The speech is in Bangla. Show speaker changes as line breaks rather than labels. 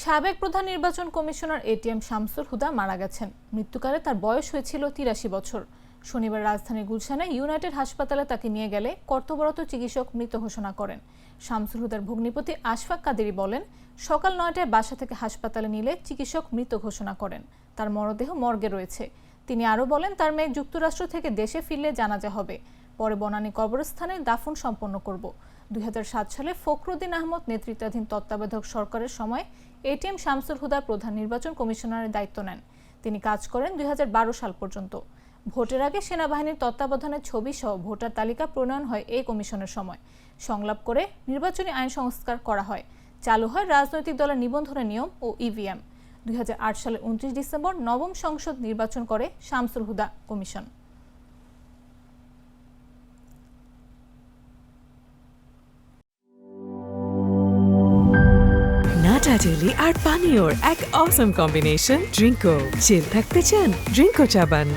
সাবেক প্রধান নির্বাচন কমিশনার এটিএম শামসুল হুদা মারা গেছেন। মৃত্যুকালে তার বয়স হয়েছিল ৮৩ বছর। শনিবার রাজধানীর গুলশানে ইউনাইটেড হাসপাতালে তাকে নিয়ে গেলে কর্তব্যরত চিকিৎসক মৃত ঘোষণা করেন। শামসুল হুদার ভগ্নিপতি আশফাক কাদেরী বলেন, সকাল ৯টায় বাসা থেকে হাসপাতালে নিলে চিকিৎসক মৃত ঘোষণা করেন। তার মরদেহ মর্গে রয়েছে। তিনি আরও বলেন, তার মেয়ে যুক্তরাষ্ট্র থেকে দেশে ফিরলে জানাজা হবে, পরে বনানী কবরস্থানে দাফন সম্পন্ন করব। ২০০৭ সালে ফখরুদ্দিন আহমদ নেতৃত্বাধীন তত্ত্বাবধায়ক সরকারের সময় এটিএম শামসুল হুদা প্রধান নির্বাচন কমিশনারের দায়িত্ব নেন। তিনি কাজ করেন ২০১২ সাল পর্যন্ত। ভোটের আগে সেনাবাহিনীর তত্ত্বাবধানের ছবি সহ ভোটার তালিকা প্রণয়ন হয় এই কমিশনের সময়। সংলাপ করে নির্বাচনী আইন সংস্কার করা হয়। চালু হয় রাজনৈতিক দলের নিবন্ধনের নিয়ম ও ইভিএম। ২০০৮ সালের ২৯ ডিসেম্বর নবম সংসদ নির্বাচন করে শামসুল হুদা কমিশন।
নাটা জেলি আর পানীয়র এক অসম কম্বিনেশন ড্রিঙ্কো। চিল থাকতে চান? ড্রিঙ্কো চাবান।